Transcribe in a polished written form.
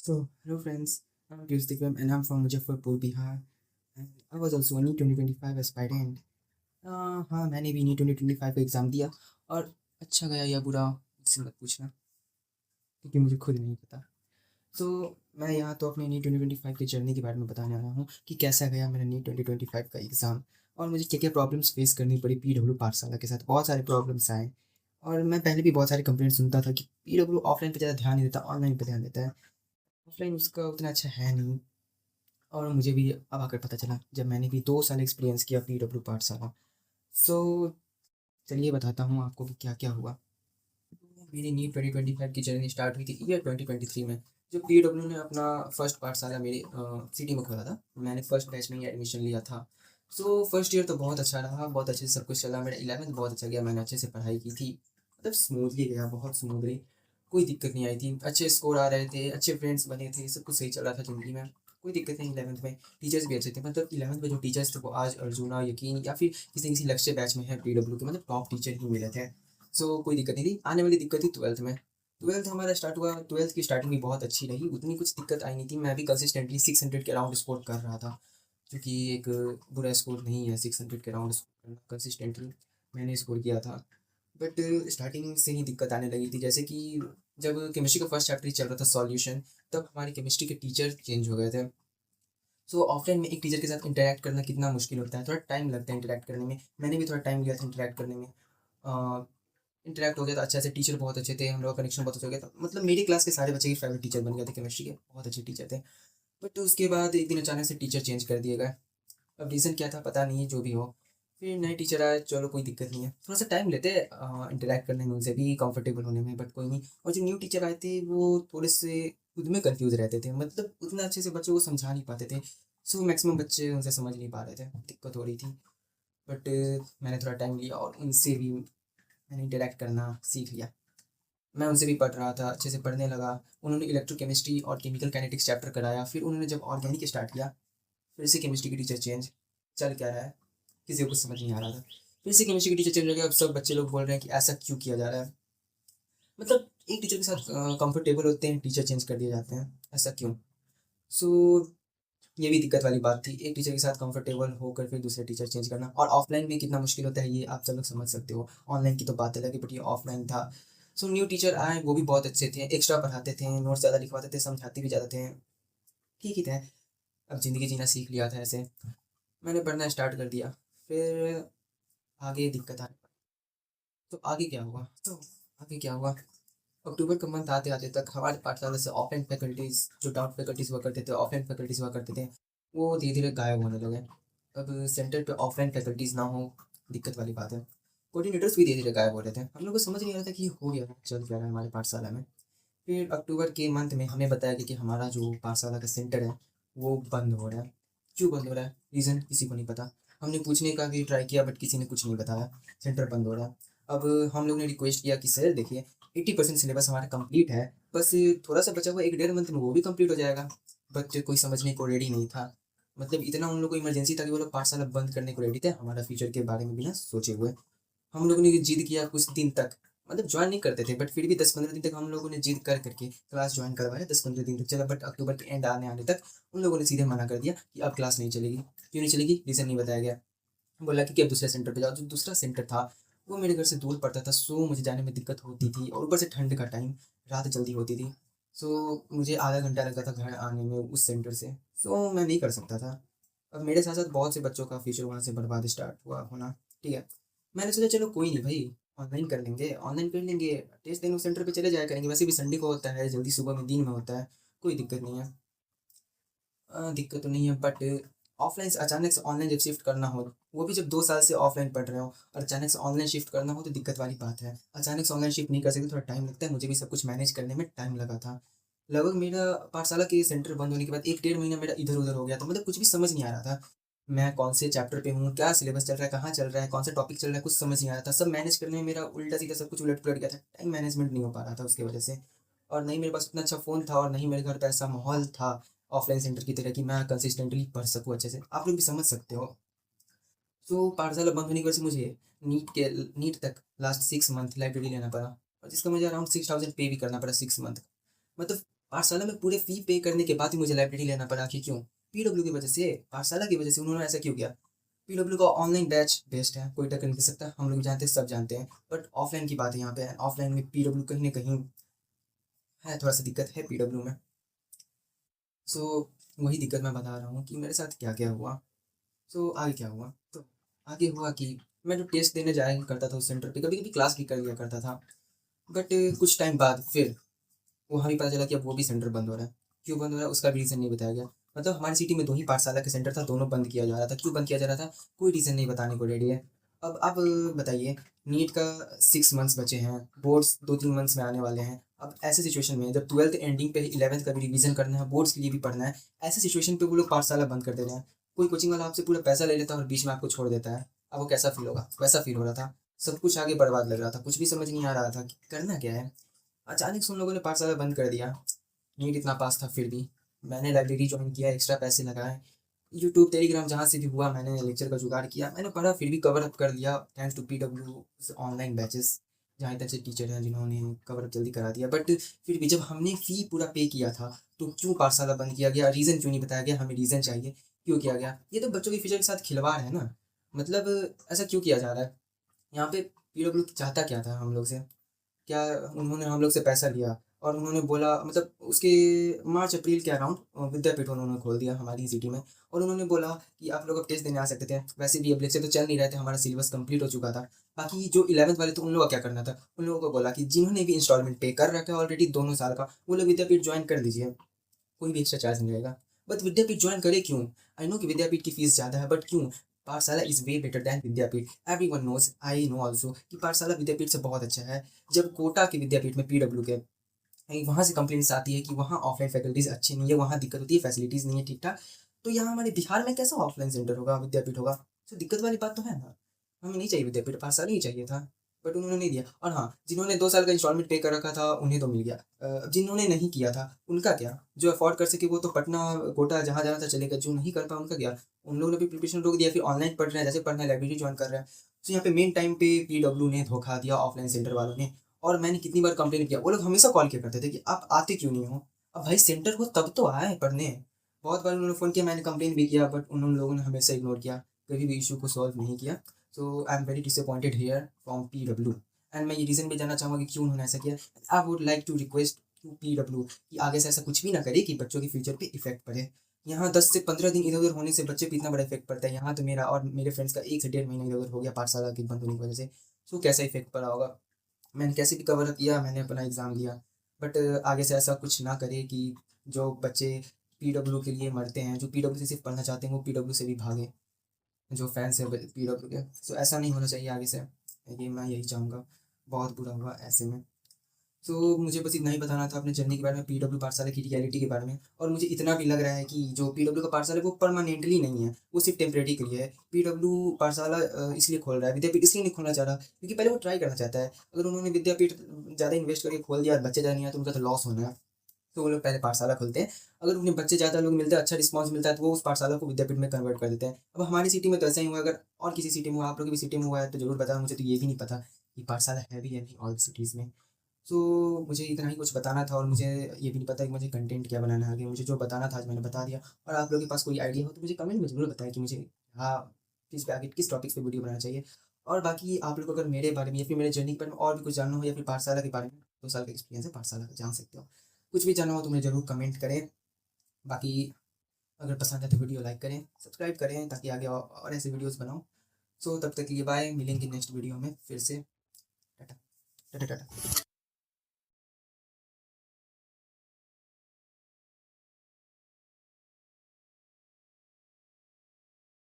So, hello friends, I'm Piyush Tikram and I'm from Muzaffarpur, Bihar. And I was also a NEET 2025 aspirant. हाँ, मैंने भी NEET 2025 का exam दिया और अच्छा गया या बुरा मुझसे मत पूछना क्योंकि मुझे खुद नहीं पता। सो मैं यहाँ तो अपने NEET 2025 की जर्नी के बारे में बताने आया हूँ कि कैसा गया मेरा NEET 2025 का एग्ज़ाम और मुझे क्या-क्या प्रॉब्लम्स फेस करनी पड़ी पीडब्ल्यू पाठशाला के साथ। बहुत सारे प्रॉब्लम्स आए और मैं पहले भी बहुत सारे कंप्लेंट सुनता था कि पीडब्ल्यू ऑफलाइन पे ज़्यादा ध्यान नहीं देता, ऑनलाइन पे ध्यान देता है। ऑफलाइन उसका उतना अच्छा है नहीं। और मुझे भी अब आकर पता चला जब मैंने भी 2 साल एक्सपीरियंस किया पीडब्ल्यू पाठशाला। सो चलिए बताता हूँ आपको कि क्या-क्या हुआ। मेरी नीट 2025 की जर्नी स्टार्ट हुई थी ईयर 2023 में, जो पीडब्ल्यू ने अपना फर्स्ट पाठशाला मेरे सिटी में खोला था। मैंने फर्स्ट बैच में ही एडमिशन लिया था। सो फर्स्ट ईयर तो बहुत अच्छा रहा, बहुत अच्छे से सब कुछ चला। मेरा 11th बहुत अच्छा गया, मैंने अच्छे से पढ़ाई की थी। मतलब स्मूथली गया, बहुत स्मूथली, कोई दिक्कत नहीं आई थी। अच्छे स्कोर आ रहे थे, अच्छे फ्रेंड्स बने थे, सब कुछ सही चल रहा था ज़िंदगी में। कोई दिक्कत नहीं 11th में। टीचर्स भी अच्छे थे, मतलब 11th में जो टीचर्स थे वो आज अर्जुना, यकीन या फिर किसी-किसी लक्ष्य बैच में है पीडब्ल्यू के, मतलब टॉप टीचर ही मिले थे। सो कोई दिक्कत नहीं थी। आने वाली दिक्कत थी 12th में। 12th हमारा स्टार्ट हुआ, 12th की स्टार्टिंग भी बहुत अच्छी रही, उतनी कुछ दिक्कत आई नहीं थी। मैं भी कंसिस्टेंटली 600 के अराउंड स्कोर कर रहा था, जो कि एक बुरा स्कोर नहीं है 600 के अराउंड स्कोर करना। कंसिस्टेंटली मैंने स्कोर किया था। बट स्टार्टिंग से ही दिक्कत आने लगी थी, जैसे कि जब केमिस्ट्री का फर्स्ट चैप्टर ही चल रहा था सॉल्यूशन, तब हमारे केमिस्ट्री के टीचर चेंज हो गए थे। सो ऑफलाइन में एक टीचर के साथ इंटरैक्ट करना कितना मुश्किल होता है, थोड़ा टाइम लगता है इंटरैक्ट करने में। मैंने भी थोड़ा टाइम लिया था इंटरैक्ट करने में। इंटरैक्ट हो गया था अच्छे से, टीचर बहुत अच्छे थे, हम लोग का कनेक्शन बहुत अच्छा हो गया था। मतलब मेरी क्लास के सारे बच्चे के फेवरेट टीचर बन गए थे केमिस्ट्री के, बहुत अच्छे टीचर थे। बट उसके बाद एक दिन अचानक से टीचर चेंज कर दिए गए। अब रीज़न क्या था पता नहीं, जो भी हो। फिर नए टीचर आए, चलो कोई दिक्कत नहीं है। थोड़ा सा टाइम लेते इंटरैक्ट करने में, उनसे भी कंफर्टेबल होने में, बट कोई नहीं। और जो न्यू टीचर आए थे वो थोड़े से खुद में कंफ्यूज रहते थे, मतलब उतना अच्छे से बच्चों को समझा नहीं पाते थे। सो मैक्सिमम बच्चे उनसे समझ नहीं पा रहे थे, दिक्कत हो रही थी। बट मैंने थोड़ा टाइम लिया और उनसे भी मैंने इंटरैक्ट करना सीख लिया। मैं उनसे भी पढ़ रहा था, अच्छे से पढ़ने लगा। उन्होंने इलेक्ट्रोकेमिस्ट्री और केमिकल काइनेटिक्स चैप्टर कराया। फिर उन्होंने जब ऑर्गेनिक स्टार्ट किया, फिर से केमिस्ट्री की टीचर चेंज। चल क्या रहा है, किसी को कुछ समझ नहीं आ रहा था। फिर से केमिस्ट्री की टीचर चेंज हो गया। अब सब बच्चे लोग बोल रहे हैं कि ऐसा क्यों किया जा रहा है। मतलब एक टीचर के साथ कंफर्टेबल होते हैं, टीचर चेंज कर दिए जाते हैं, ऐसा क्यों। सो ये भी दिक्कत वाली बात थी, एक टीचर के साथ कंफर्टेबल होकर फिर दूसरे टीचर चेंज करना। और ऑफलाइन में कितना मुश्किल होता है ये आप सब लोग समझ सकते हो। ऑनलाइन की तो बात अलग है, बट ये ऑफलाइन था। सो न्यू टीचर आए, वो भी बहुत अच्छे थे, एक्स्ट्रा पढ़ाते थे, नोट्स ज़्यादा लिखवाते थे, समझाते भी ज़्यादा थे। ठीक ही थे। अब ज़िंदगी जीना सीख लिया था ऐसे। मैंने पढ़ना स्टार्ट कर दिया। फिर आगे दिक्कत आने लगी। तो आगे क्या हुआ, अक्टूबर का मंथ आते-आते तक हमारे पाठशाला से ऑफलाइन फैकल्टीज़, जो डाउट फैकल्टीज़ हुआ करते थे, ऑफलाइन फैकल्टीज़ हुआ करते थे, वो धीरे-धीरे गायब होने लगे। अब सेंटर पे ऑफलाइन फैकल्टीज़ ना हो, दिक्कत वाली बात है। कोऑर्डिनेटर्स भी धीरे-धीरे गायब हो रहे थे। हम लोग को समझ नहीं आ रहा था कि ये हो क्या रहा है, चल क्या रहा है हमारे पाठशाला में। फिर अक्टूबर के मंथ में हमें बताया गया कि हमारा जो पाठशाला का सेंटर है, वो बंद हो रहा है। क्यों बंद हो रहा है? रीज़न किसी को नहीं पता। हमने पूछने का भी ट्राई किया, बट किसी ने कुछ नहीं बताया, सेंटर बंद हो रहा है। अब हम लोग ने रिक्वेस्ट किया कि सर देखिए, 80% सिलेबस हमारा कंप्लीट है, बस थोड़ा-सा बचा हुआ 1 डेढ़ मंथ में वो भी कंप्लीट हो जाएगा। बट कोई समझने को रेडी नहीं था। मतलब इतना उन लोग को इमरजेंसी था कि वो लोग पाठशाला बंद करने को रेडी थे, हमारा फ्यूचर के बारे में बिना सोचे हुए। हम लोगों ने जिद किया कुछ दिन तक, मतलब जॉइन नहीं करते थे, बट फिर भी 10-15 दिन तक हम लोगों ने जिद कर करके क्लास जॉइन करवाया। 10-15 दिन तक चला, बट अक्टूबर के एंड आने आने तक उन लोगों ने सीधे मना कर दिया कि अब क्लास नहीं चलेगी। क्यों नहीं चलेगी, रीज़न नहीं बताया गया। बोला कि अब दूसरे सेंटर पे जाओ। जो दूसरा सेंटर था वो मेरे घर से दूर पड़ता था, सो मुझे जाने में दिक्कत होती थी और ऊपर से ठंड का टाइम, रात जल्दी होती थी। सो मुझे आधा घंटा लगता था घर आने में उस सेंटर से। सो मैं नहीं कर सकता था। अब मेरे साथ साथ बहुत से बच्चों का फ्यूचर वहाँ से बर्बाद स्टार्ट हुआ होना। ठीक है, मैंने सोचा चलो कोई नहीं भाई, ऑनलाइन कर लेंगे, टेस्ट देने उस सेंटर पे चले जाया करेंगे। वैसे भी संडे को होता है, जल्दी सुबह में दिन में होता है, कोई दिक्कत नहीं है। दिक्कत तो नहीं है, बट ऑफलाइन से अचानक से ऑनलाइन जब शिफ्ट करना हो, वो भी जब 2 साल से ऑफलाइन पढ़ रहे हो और अचानक से ऑनलाइन शिफ्ट करना हो तो दिक्कत वाली बात है। अचानक से ऑनलाइन शिफ्ट नहीं कर सकते, थोड़ा टाइम लगता है, मुझे भी सब कुछ मैनेज करने में टाइम लगा था। लगभग मेरा पाठशाला के सेंटर बंद होने के बाद 1 डेढ़ महीना मेरा इधर-उधर हो गया था, मतलब कुछ भी समझ नहीं आ रहा था। मैं कौन से चैप्टर पे हूँ, क्या सिलेबस चल रहा है, कहाँ चल रहा है, कौन सा टॉपिक चल रहा है, कुछ समझ नहीं आ रहा था। सब मैनेज करने में मेरा उल्टा-सीधा सब कुछ उलट-पुलट गया था। टाइम मैनेजमेंट नहीं हो पा रहा था उसकी वजह से। और नहीं मेरे पास उतना अच्छा फ़ोन था और नहीं मेरे घर पे ऐसा माहौल था ऑफलाइन सेंटर की तरह कि मैं कंसिस्टेंटली पढ़ सकूँ अच्छे से। आप लोग भी समझ सकते हो। तो पाठशाला बंद होने की वजह से मुझे नीट तक लास्ट 6 मंथ लाइब्रेरी लेना पड़ा और जिसका मुझे अराउंड 6000 पे भी करना पड़ा 6 मंथ। मतलब पाठशाला में पूरे फी पे करने के बाद भी मुझे लाइब्रेरी लेना पड़ा कि क्यों? पीडब्ल्यू की वजह से, पाठशाला की वजह से उन्होंने ऐसा क्यों किया? पीडब्ल्यू का ऑनलाइन बैच बेस्ट है, कोई टक्कर नहीं दे सकता, हम लोग जानते हैं, सब जानते हैं। बट ऑफलाइन की बात है यहाँ पे, ऑफलाइन में पीडब्ल्यू कहीं ना कहीं है, थोड़ा सा दिक्कत है पीडब्ल्यू में। सो वही दिक्कत मैं बता रहा हूँ कि मेरे साथ क्या क्या हुआ। सो आगे क्या हुआ, तो आगे हुआ कि मैं जो टेस्ट देने जाया करता था उस सेंटर पे, कभी कभी क्लास भी कर लिया करता था। बट कुछ टाइम बाद फिर वहाँ भी पता चला कि अब वो भी सेंटर बंद हो रहा है। क्यों बंद हो रहा है उसका भी रीज़न नहीं बताया गया। मतलब हमारी सिटी में 2 ही पाठशाला के सेंटर था, दोनों बंद किया जा रहा था। क्यों बंद किया जा रहा था? कोई रीज़न नहीं बताने को रेडी है। अब आप बताइए, नीट का 6 मंथ्स बचे हैं, बोर्ड्स 2-3 मंथ्स में आने वाले हैं। अब ऐसे सिचुएशन में जब 12th एंडिंग पे 11th का भी रिवीजन करना है, बोर्ड्स के लिए भी पढ़ना है, ऐसे सिचुएशन पे वो लोग पाठशाला बंद कर दे रहे हैं। कोई कोचिंग वाला आपसे पूरा पैसा ले लेता है और बीच में आपको छोड़ देता है। आपको कैसा फ़ील होगा? वैसा फ़ील हो रहा था। सब कुछ आगे बर्बाद लग रहा था, कुछ भी समझ नहीं आ रहा था कि करना क्या है। अचानक से उन लोगों ने पाठशाला बंद कर दिया। नीट इतना पास था फिर भी मैंने लाइब्रेरी ज्वाइन किया, एक्स्ट्रा पैसे लगाए, यूट्यूब टेलीग्राम जहाँ से भी हुआ मैंने लेक्चर का जुगाड़ किया, मैंने पढ़ा, फिर भी कवर अप कर लिया thanks to PW online batches. जहाँ तक से टीचर हैं जिन्होंने कवर अप जल्दी करा दिया। बट फिर भी जब हमने फ़ी पूरा पे किया था तो क्यों पाठशाला बंद किया गया? रीज़न क्यों नहीं बताया गया? हमें रीज़न चाहिए, क्यों किया गया? ये तो बच्चों के फ्यूचर के साथ खिलवाड़ है ना। मतलब ऐसा क्यों किया जा रहा है? यहाँ पे पीडब्ल्यू चाहता क्या था हम लोग से? क्या उन्होंने हम लोग से पैसा लिया और उन्होंने बोला, मतलब उसके मार्च अप्रैल के अराउंड विद्यापीठ उन्होंने खोल दिया हमारी सिटी में। और उन्होंने बोला कि आप लोग अब टेस्ट देने आ सकते थे। वैसे भी अब लेक्चर तो चल नहीं रहे थे, हमारा सिलेबस कंप्लीट हो चुका था। बाकी जो 11th वाले थे उन लोगों का क्या करना था? उन लोगों को बोला कि जिन्होंने भी इंस्टॉलमेंट पे कर रखा है ऑलरेडी 2-2 साल का, वो लोग विद्यापीठ ज्वाइन कर दीजिए, कोई भी एक्स्ट्रा चार्ज नहीं रहेगा। बट विद्यापीठ ज्वाइन करे क्यों? आई नो कि विद्यापीठ की फीस ज़्यादा है, बट क्यों? Pathshala is way better than Vidyapeeth. Everyone knows, I know also कि पाठशाला विद्यापीठ से बहुत अच्छा है। जब कोटा के विद्यापीठ में पीडब्ल्यू के वहाँ से कंप्लेंट्स आती है कि वहाँ ऑफलाइन फैकल्टीज़ अच्छी नहीं है, वहाँ दिक्कत होती है, फैसिलिटीज़ नहीं है ठीक-ठाक। तो यहाँ हमारे बिहार में कैसा ऑफलाइन सेंटर होगा, विद्यापीठ होगा? तो दिक्कत वाली बात तो है ना। हमें नहीं चाहिए विद्यापीठ, पाठशाला ही चाहिए था। बट उन्होंने नहीं दिया। और हाँ, जिन्होंने 2 साल का इंस्टॉलमेंट पे कर रखा था उन्हें तो मिल गया। जिन्होंने नहीं किया था उनका क्या? जो अफ़ोर्ड कर सके वो तो पटना, कोटा जहाँ जाना था चलेगा, जो नहीं कर पाया उनका क्या? उन लोगों ने भी प्रिपरेशन रोक दिया, फिर ऑनलाइन पढ़ रहे हैं, जैसे पढ़ना है लाइब्रेरी जॉइन कर रहे हैं। तो यहाँ पे मेन टाइम पे पीडब्ल्यू ने धोखा दिया, ऑफलाइन सेंटर वालों ने। और मैंने कितनी बार कंप्लेन किया, वो लोग हमेशा कॉल किया करते थे कि आप आते क्यों नहीं हो? अब भाई सेंटर हो तब तो आए पढ़ने। बहुत बार उन्होंने फ़ोन किया, मैंने कंप्लेन भी किया, बट उन लोगों ने हमेशा इग्नोर किया, कभी भी इशू को सॉल्व नहीं किया। So I am very disappointed here from PW. And मैं ये रीज़न भी जानना चाहूँगा कि क्यों उन्होंने ऐसा किया। I would like to request to PW कि आगे से ऐसा कुछ भी ना करे कि बच्चों के फ्यूचर पे इफेक्ट पड़े। यहाँ 10 से 15 दिन इधर-उधर होने से बच्चे पे इतना बड़ा इफेक्ट पड़ता है। यहाँ तो मेरा और मेरे फ्रेंड्स का 1 से डेढ़ महीना इधर-उधर हो गया पाठशाला के बंद होने की वजह से। सो कैसा इफेक्ट पड़ा होगा? मैंने कैसे भी कवर अप किया, मैंने अपना एग्ज़ाम दिया। बट आगे से ऐसा कुछ ना करे कि जो बच्चे पीडब्ल्यू के लिए मरते हैं, जो पीडब्ल्यू से सिर्फ़ पढ़ना चाहते हैं, वो पीडब्ल्यू से भी भागें, जो फैन्स हैं पीडब्ल्यू के। सो ऐसा नहीं होना चाहिए आगे से, ये मैं यही चाहूँगा। बहुत बुरा हुआ ऐसे में। तो मुझे बस इतना ही बताना था अपने जर्नी के बारे में, पीडब्ल्यू पाठशाला की रियलिटी के बारे में। और मुझे इतना भी लग रहा है कि जो पीडब्ल्यू का पाठशाला है वो परमानेंटली नहीं है, वो सिर्फ टेम्परेरी के लिए है। पीडब्ल्यू पाठशाला इसलिए खोल रहा है, विद्यापीठ इसलिए नहीं खोलना चाह रहा क्योंकि पहले वो ट्राई करना चाहता है। अगर उन्होंने विद्यापीठ ज़्यादा इन्वेस्ट करके खोल दिया और बच्चे ज़्यादा नहीं आए तो उनका तो लॉस होना है। तो वो लोग पहले पाठशाला खोलते हैं। अगर उन्हें बच्चे ज़्यादा लोग मिलते हैं, अच्छा रिस्पॉन्स मिलता है, तो वो उस पाठशाला को विद्यापीठ में कन्वर्ट कर देते हैं। अब हमारी सिटी में तो ऐसा ही हुआ, अगर और किसी सिटी में हुआ, आप लोग की भी सिटी में हुआ है तो ज़रूर बताना, मुझे तो ये भी नहीं पता कि पाठशाला है भी या नहीं ऑल सिटीज़ में। सो मुझे इतना ही कुछ बताना था और मुझे ये भी नहीं पता कि मुझे कंटेंट क्या बनाना है आगे। मुझे जो बताना था आज मैंने बता दिया। और आप लोगों के पास कोई आइडिया हो तो मुझे कमेंट में ज़रूर बताएं कि मुझे हाँ, किस पे आगे किस टॉपिक्स पे वीडियो बनाना चाहिए। और बाकी आप लोग को अगर मेरे बारे में या फिर मेरे जर्नी के बारे में और भी कुछ जानना हो या फिर पाठशाला के बारे में, 2 साल का एक्सपीरियंस है पाठशाला का, जान सकते हो। कुछ भी जानना हो तो मुझे ज़रूर कमेंट करें। बाकी अगर पसंद है तो वीडियो लाइक करें, सब्सक्राइब करें ताकि आगे और ऐसे वीडियोज़ बनाऊँ। सो तब तक के लिए बाय, मिलेंगे नेक्स्ट वीडियो में फिर से। टाटा टाटा टाटा।